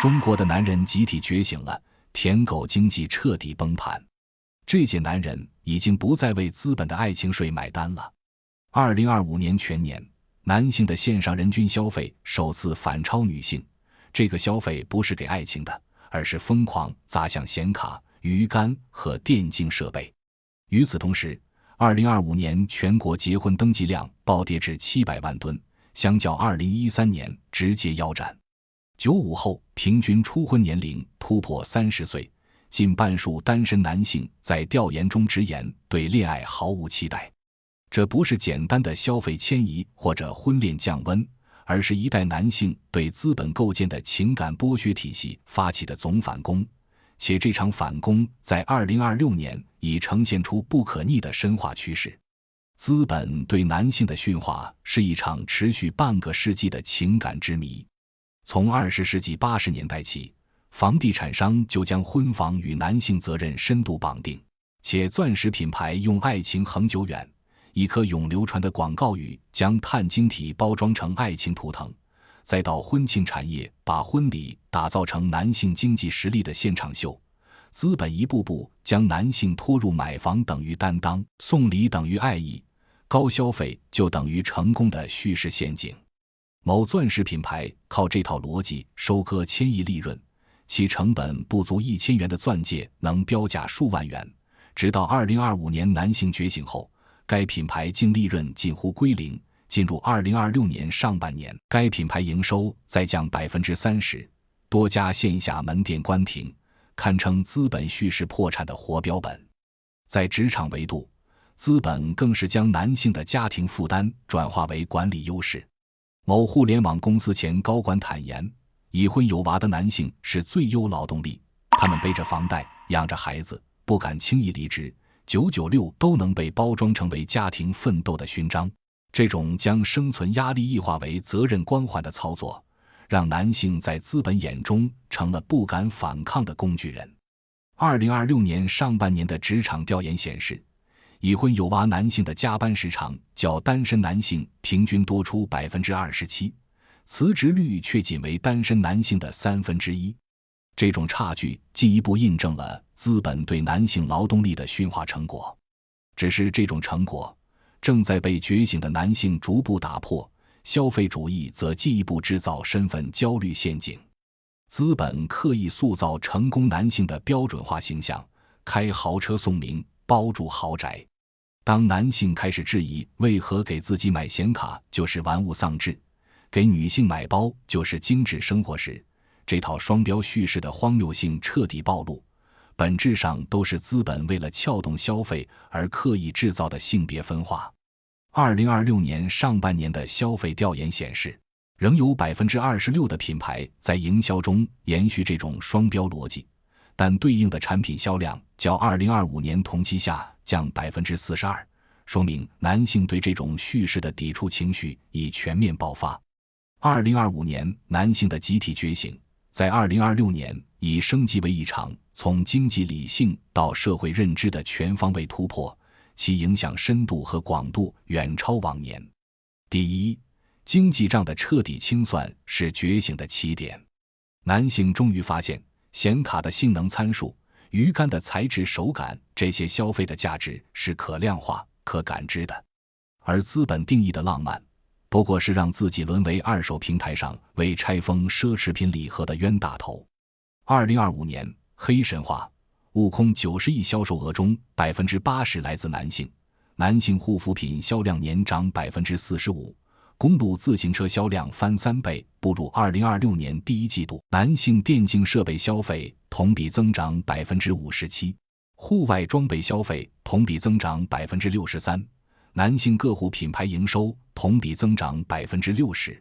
中国的男人集体觉醒了，舔狗经济彻底崩盘。这些男人已经不再为资本的爱情税买单了。2025年全年，男性的线上人均消费首次反超女性，这个消费不是给爱情的，而是疯狂砸向显卡、鱼竿和电竞设备。与此同时，2025年全国结婚登记量暴跌至700万吨，相较2013年直接腰斩。95后平均初婚年龄突破30岁，近半数单身男性在调研中直言对恋爱毫无期待。这不是简单的消费迁移或者婚恋降温，而是一代男性对资本构建的情感剥削体系发起的总反攻，且这场反攻在2026年已呈现出不可逆的深化趋势。资本对男性的驯化是一场持续半个世纪的情感之谜。从20世纪80年代起，房地产商就将婚房与男性责任深度绑定，且钻石品牌用爱情恒久远，一颗永流传的广告语将碳晶体包装成爱情图腾，再到婚庆产业把婚礼打造成男性经济实力的现场秀，资本一步步将男性拖入买房等于担当，送礼等于爱意，高消费就等于成功的叙事陷阱。某钻石品牌靠这套逻辑收割千亿利润，其成本不足1000元的钻戒能标价数万元，直到2025年男性觉醒后，该品牌净利润近乎归零。进入2026年上半年，该品牌营收再降 30%， 多家线下门店关停，堪称资本叙事破产的活标本。在职场维度，资本更是将男性的家庭负担转化为管理优势。某互联网公司前高管坦言，已婚有娃的男性是最优劳动力，他们背着房贷，养着孩子，不敢轻易离职，996都能被包装成为家庭奋斗的勋章。这种将生存压力异化为责任光环的操作，让男性在资本眼中成了不敢反抗的工具人。2026年上半年的职场调研显示，已婚有娃男性的加班时长较单身男性平均多出 27%， 辞职率却仅为单身男性的1/3。这种差距进一步印证了资本对男性劳动力的驯化成果。只是这种成果正在被觉醒的男性逐步打破，消费主义则进一步制造身份焦虑陷阱。资本刻意塑造成功男性的标准化形象，开豪车送名，包住豪宅。当男性开始质疑为何给自己买显卡就是玩物丧志，给女性买包就是精致生活时，这套双标叙事的荒谬性彻底暴露，本质上都是资本为了撬动消费而刻意制造的性别分化。2026年上半年的消费调研显示，仍有 26% 的品牌在营销中延续这种双标逻辑，但对应的产品销量较2025年同期下降 42%， 说明男性对这种叙事的抵触情绪已全面爆发。2025年男性的集体觉醒，在2026年已升级为一场从经济理性到社会认知的全方位突破，其影响深度和广度远超往年。第一，经济账的彻底清算是觉醒的起点。男性终于发现，显卡的性能参数、鱼竿的材质手感，这些消费的价值是可量化、可感知的。而资本定义的浪漫，不过是让自己沦为二手平台上为拆封奢侈品礼盒的冤大头。2025年，黑神话，悟空90亿销售额中 80% 来自男性，男性护肤品销量年涨 45%， 公路自行车销量翻3倍，步入2026年第一季度。男性电竞设备消费同比增长 57%， 户外装备消费同比增长 63%， 男性个户品牌营收同比增长 60%。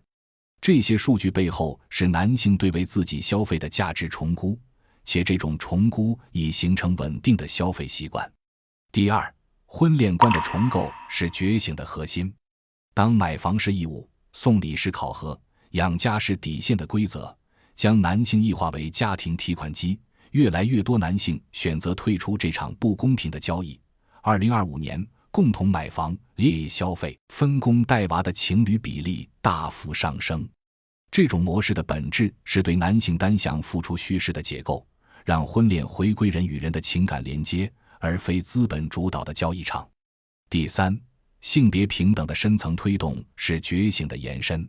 这些数据背后是男性对为自己消费的价值重估，且这种重估已形成稳定的消费习惯。第二，婚恋观的重构是觉醒的核心。当买房是义务，送礼是考核，养家是底线的规则将男性异化为家庭提款机，越来越多男性选择退出这场不公平的交易。2025年，共同买房、列消费、分工带娃的情侣比例大幅上升。这种模式的本质是对男性单向付出叙事的解构，让婚恋回归人与人的情感连接，而非资本主导的交易场。第三，性别平等的深层推动是觉醒的延伸。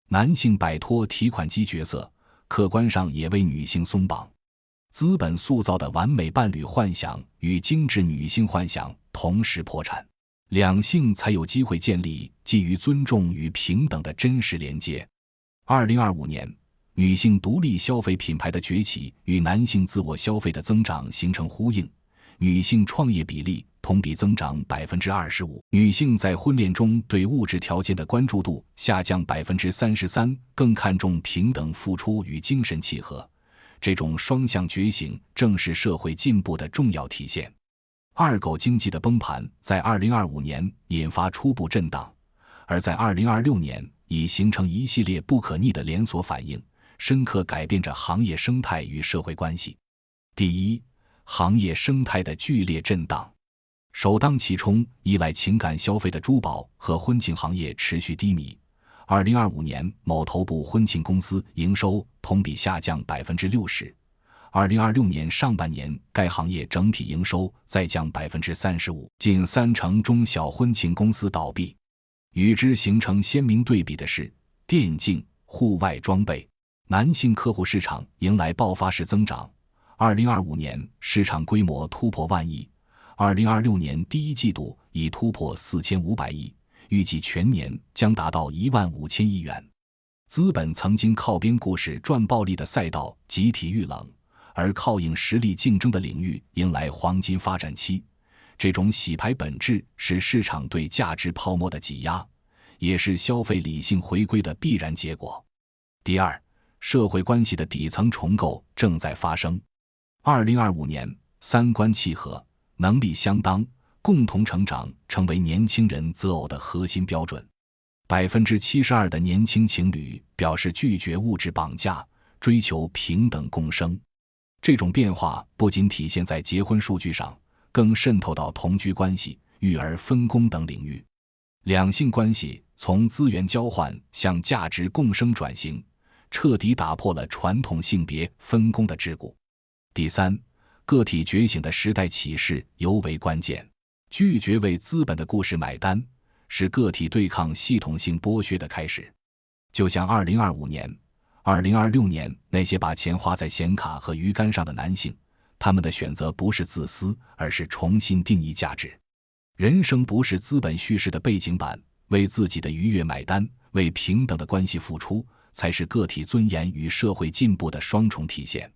男性摆脱提款机角色，客观上也为女性松绑。资本塑造的完美伴侣幻想与精致女性幻想同时破产，两性才有机会建立基于尊重与平等的真实连接。2025年，女性独立消费品牌的崛起与男性自我消费的增长形成呼应，女性创业比例同比增长 25%， 女性在婚恋中对物质条件的关注度下降 33%， 更看重平等付出与精神契合。这种双向觉醒正是社会进步的重要体现。二狗经济的崩盘在2025年引发初步震荡，而在2026年已形成一系列不可逆的连锁反应，深刻改变着行业生态与社会关系。第一，行业生态的剧烈震荡。首当其冲、依赖情感消费的珠宝和婚庆行业持续低迷。2025年，某头部婚庆公司营收同比下降 60%。2026年上半年，该行业整体营收再降 35%， 近30%中小婚庆公司倒闭。与之形成鲜明对比的是，电竞、户外装备、男性客户市场迎来爆发式增长。2025年市场规模突破万亿，2026年第一季度已突破4500亿，预计全年将达到15000亿元。资本曾经靠编故事赚暴利的赛道集体遇冷，而靠硬实力竞争的领域迎来黄金发展期。这种洗牌本质是市场对价值泡沫的挤压，也是消费理性回归的必然结果。第二，社会关系的底层重构正在发生。2025年，三观契合、能力相当、共同成长成为年轻人择偶的核心标准。72%的年轻情侣表示拒绝物质绑架，追求平等共生。这种变化不仅体现在结婚数据上，更渗透到同居关系、育儿分工等领域。两性关系从资源交换向价值共生转型，彻底打破了传统性别分工的桎梏。第三，个体觉醒的时代启示尤为关键。拒绝为资本的故事买单，是个体对抗系统性剥削的开始。就像2025年、2026年那些把钱花在显卡和鱼竿上的男性，他们的选择不是自私，而是重新定义价值。人生不是资本叙事的背景板，为自己的愉悦买单，为平等的关系付出，才是个体尊严与社会进步的双重体现。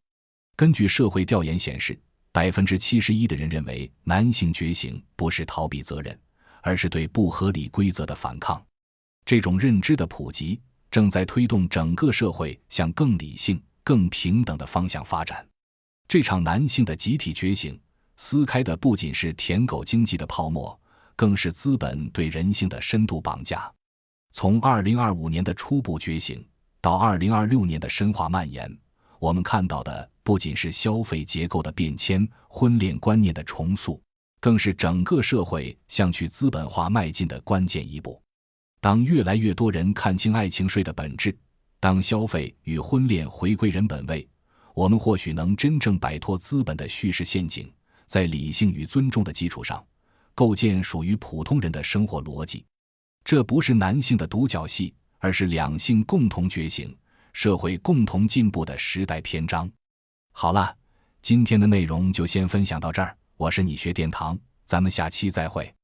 根据社会调研显示，71%的人认为男性觉醒不是逃避责任，而是对不合理规则的反抗。这种认知的普及，正在推动整个社会向更理性、更平等的方向发展。这场男性的集体觉醒，撕开的不仅是舔狗经济的泡沫，更是资本对人性的深度绑架。从2025年的初步觉醒，到2026年的深化蔓延，我们看到的不仅是消费结构的变迁、婚恋观念的重塑，更是整个社会向去资本化迈进的关键一步。当越来越多人看清爱情税的本质，当消费与婚恋回归人本位，我们或许能真正摆脱资本的叙事陷阱，在理性与尊重的基础上，构建属于普通人的生活逻辑。这不是男性的独角戏，而是两性共同觉醒、社会共同进步的时代篇章。好了，今天的内容就先分享到这儿，我是你学殿堂，咱们下期再会。